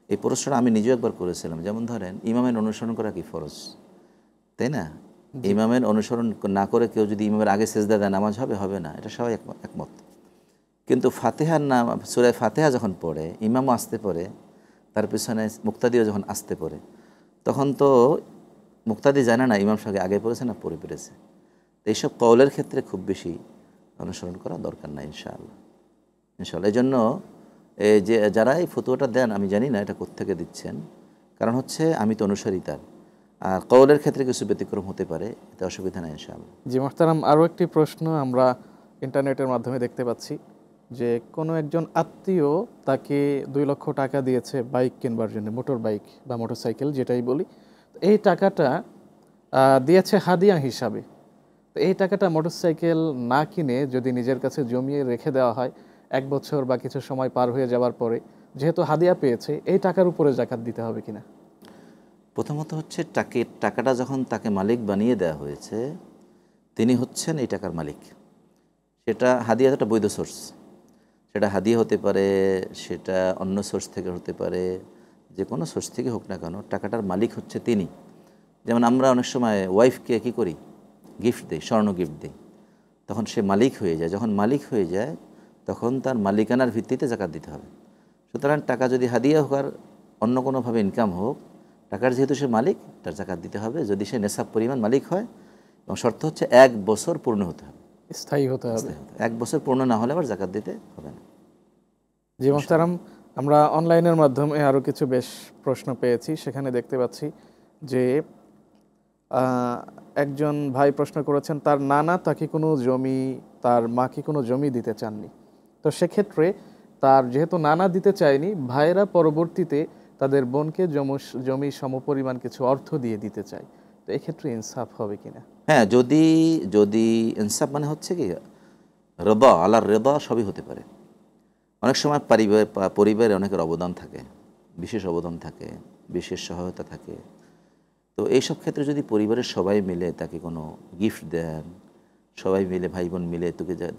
এই প্রশ্নটা আমি নিজেও একবার করেছিলাম। যেমন ধরেন, ইমামের অনুসরণ করা কি ফরজ, তাই না? ইমামের অনুসরণ না করে কেউ যদি ইমামের আগে সেজদা দেয়, নামাজ হবে? হবে না, এটা সবাই একমত। কিন্তু ফাতিহার নাম, সূরা ফাতিহা যখন পড়ে, ইমামও আসতে পড়ে, তার পিছনে মুক্তাদিও যখন আসতে পড়ে, তখন তো মুক্তাদি জানে না ইমাম সাহেব আগে পড়েছে না পড়ে পেরেছে। তো এইসব কওলের ক্ষেত্রে খুব বেশি অনুসরণ করা দরকার না, ইনশাআল্লাহ। এই জন্য যে যারা এই ফতোয়াটা দেন, আমি জানি না এটা কোত্থেকে দিচ্ছেন, কারণ হচ্ছে আমি তো অনুসারী তার, আর কওলের ক্ষেত্রে কিছু ব্যতিক্রম হতে পারে, এতে অসুবিধা নেই, ইনশাআল্লাহ। জি মোহতারাম, আরও একটি প্রশ্ন আমরা ইন্টারনেটের মাধ্যমে দেখতে পাচ্ছি যে কোনো একজন আত্মীয় তাকে 2 লক্ষ টাকা দিয়েছে বাইক কিনবার জন্য, মোটর বাইক বা মোটরসাইকেল যেটাই বলি। এই টাকাটা দিয়েছে হাদিয়া হিসাবে। তো এই টাকাটা মোটরসাইকেল না কিনে যদি নিজের কাছে জমিয়ে রেখে দেওয়া হয়, 1 বছর বা কিছু সময় পার হয়ে যাওয়ার পরে যেহেতু হাদিয়া পেয়েছে, এই টাকার উপরে জাকাত দিতে হবে কিনা? প্রথমত হচ্ছে টাকাটা যখন তাকে মালিক বানিয়ে দেওয়া হয়েছে, তিনি হচ্ছেন এই টাকার মালিক। সেটা হাদিয়া একটা বৈধ সোর্স, সেটা হাদিয়া হতে পারে, সেটা অন্য সোর্স থেকে হতে পারে, যে কোনো সোর্স থেকে হোক না কেন, টাকাটার মালিক হচ্ছে তিনি। যেমন আমরা অনেক সময় ওয়াইফকে কী করি, গিফট দিই, স্বর্ণ গিফট দিই, তখন সে মালিক হয়ে যায়। যখন মালিক হয়ে যায় তখন তার মালিকানার ভিত্তিতে জাকাত দিতে হবে। সুতরাং টাকা যদি হাদিয়া হোক আর অন্য কোনোভাবে ইনকাম হোক, টাকার যেহেতু সে মালিক, তার জাকাত দিতে হবে, যদি সে নেশাব পরিমাণ মালিক হয়, এবং শর্ত হচ্ছে 1 বছর পূর্ণ হতে হবে, স্থায়ী হতে হবে। 1 বছর পূর্ণ না হলে আবার জাকাত দিতে হবে না। জি মোহতারাম, আমরা অনলাইনের মাধ্যমে আরও কিছু বেশ প্রশ্ন পেয়েছি। সেখানে দেখতে পাচ্ছি যে একজন ভাই প্রশ্ন করেছেন, তার নানা তাকে কোনো জমি, তার মাকে কোনো জমি দিতে চাননি। তো সেক্ষেত্রে তার যেহেতু নানা দিতে চায়নি, ভাইয়েরা পরবর্তীতে তাদের বোনকে জমি সমপরিমাণ কিছু অর্থ দিয়ে দিতে চায়, তো এক্ষেত্রে ইনসাফ হবে কিনা? হ্যাঁ, যদি যদি ইনসাফ মানে হচ্ছে কি রেদা, আল্লাহর রেদা সবই হতে পারে। অনেক সময় পরিবারে অনেকের অবদান থাকে, বিশেষ অবদান থাকে, বিশেষ সহায়তা থাকে। তো এইসব ক্ষেত্রে যদি পরিবারের সবাই মিলে তাকে কোনো গিফট দেন, সবাই মিলে ভাই বোন মিলে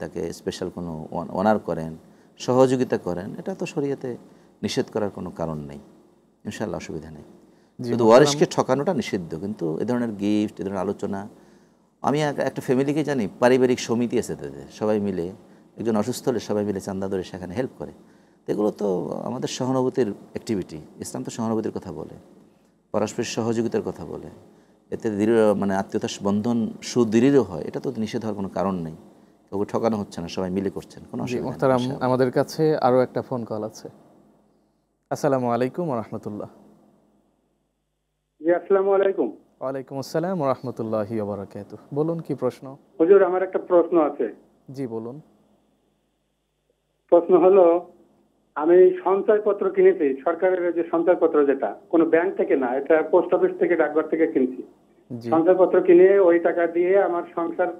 তাকে স্পেশাল কোনো অনার করেন, সহযোগিতা করেন, এটা তো শরীয়তে নিষেধ করার কোনো কারণ নেই, ইনশাআল্লাহ অসুবিধা নেই। শুধু ওয়ারিশকে ঠকানোটা নিষিদ্ধ, কিন্তু এ ধরনের গিফট, এ ধরনের আলোচনা। আমি একটা ফ্যামিলিকে জানি, পারিবারিক সমিতি আছে তাদের, সবাই মিলে একজন অসুস্থ হলে সবাই মিলে চান্দা ধরে সেখানে হেল্প করে। এগুলো তো আমাদের সহানুভূতির অ্যাক্টিভিটি। ইসলাম তো সহানুভূতির কথা বলে, পারস্পরিক সহযোগিতার কথা বলে, এতে দৃঢ় মানে আত্মীয়তার বন্ধন সুদৃঢ় হয়। এটা তো নিষেধ হওয়ার কোনো কারণ নেই, কাউকে ঠকানো হচ্ছে না, সবাই মিলে করছেন, কোনো অসুবিধা নেই। আমাদের কাছে আরও একটা ফোন কল আছে। আসসালামু আলাইকুম ওয়া রাহমাতুল্লাহ। জি, আসসালামু আলাইকুম। ওয়ালাইকুম আসসালাম ওয়া রাহমাতুল্লাহি ওয়া বারাকাতুহু। বলুন কি প্রশ্ন? হুজুর, আমার একটা প্রশ্ন আছে। জি বলুন। প্রশ্ন হলো, আমি সঞ্চয়পত্র কিনেছি, সরকারের যে সঞ্চয়পত্র, যেটা কোনো ব্যাংক থেকে না, এটা পোস্ট অফিস থেকে, ডাকঘর থেকে কিনছি। সঞ্চয়পত্র কিনে ওই টাকা দিয়ে আমার সংসার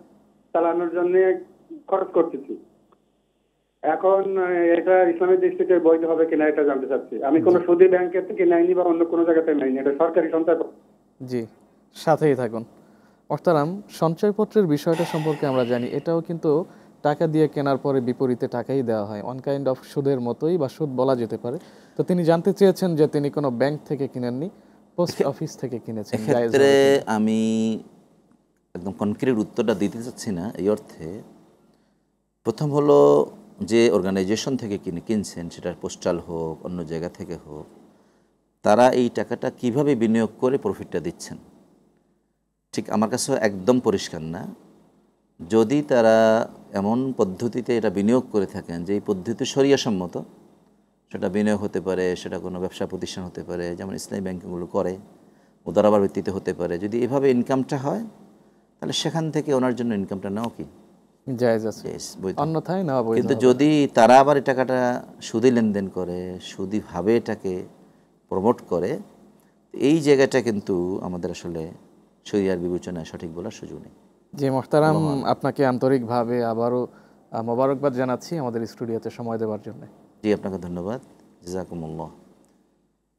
চালানোর জন্য খরচ করতেছি। এখন এটা ইসলামের দৃষ্টিতে বৈধ হবে কিনা এটা জানতে চাচ্ছি। আমি কোনো সুদী ব্যাংকের থেকে নেইনি বা অন্য কোনো জায়গা থেকে নেইনি, এটা সরকারি সঞ্চয়পত্র। জি, সাথেই থাকুন। মোহতারাম, সঞ্চয়পত্রের বিষয়টা সম্পর্কে আমরা জানি, এটাও কিন্তু টাকা দিয়ে কেনার পরে বিপরীতে টাকাই দেওয়া হয়, অন কাইন্ড অফ সুদের মতোই বা সুদ বলা যেতে পারে। তো তিনি জানতে চেয়েছেন যে তিনি কোনো ব্যাংক থেকে কিনেননি, পোস্ট অফিস থেকে কিনেছেন। এক্ষেত্রে আমি একদম কনক্রিট উত্তরটা দিতে চাচ্ছি না, এই অর্থে প্রথম হলো যে অর্গানাইজেশন থেকে কিনছেন, সেটা পোস্টাল হোক, অন্য জায়গা থেকে হোক, তারা এই টাকাটা কিভাবে বিনিয়োগ করে প্রফিটটা দিচ্ছেন, ঠিক আমার কাছেও একদম পরিষ্কার না। যদি তারা এমন পদ্ধতিতে এটা বিনিয়োগ করে থাকেন যে এই পদ্ধতি শরিয়াসম্মত, সেটা বিনিয়োগ হতে পারে, সেটা কোনো ব্যবসা প্রতিষ্ঠান হতে পারে, যেমন ইসলামী ব্যাংকগুলো করে, উদারাবার ভিত্তিতে হতে পারে। যদি এভাবে ইনকামটা হয়, তাহলে সেখান থেকে ওনার জন্য ইনকামটা নেওয়া কি জায়েজ আছে, অন্যথায় নেওয়া বৈধ। কিন্তু যদি তারা আবার এই টাকাটা সুদী লেনদেন করে, সুদীভাবে এটাকে প্রমোট করে, এই জায়গাটা কিন্তু আমাদের আসলে শরিয়ার বিবেচনায় সঠিক বলার সুযোগ নেই। জি মোহতারাম, আপনাকে আন্তরিকভাবে আবারও মোবারকবাদ জানাচ্ছি আমাদের স্টুডিওতে সময় দেওয়ার জন্য। জি, আপনাকে ধন্যবাদ, জাযাকুমুল্লাহ।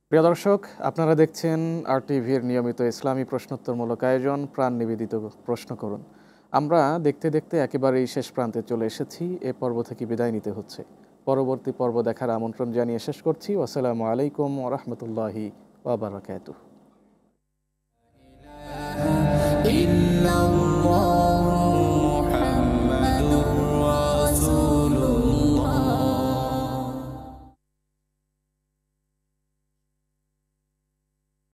প্রিয় দর্শক, আপনারা দেখছেন RTVর নিয়মিত ইসলামী প্রশ্নোত্তরমূলক আয়োজন প্রাণ নিবেদিত প্রশ্ন করুন। আমরা দেখতে দেখতে একেবারেই শেষ প্রান্তে চলে এসেছি। এ পর্ব থেকে বিদায় নিতে হচ্ছে। পরবর্তী পর্ব দেখার আমন্ত্রণ জানিয়ে শেষ করছি। আসসালামু আলাইকুম ওয়া রাহমাতুল্লাহি ওয়া বারাকাতুহু।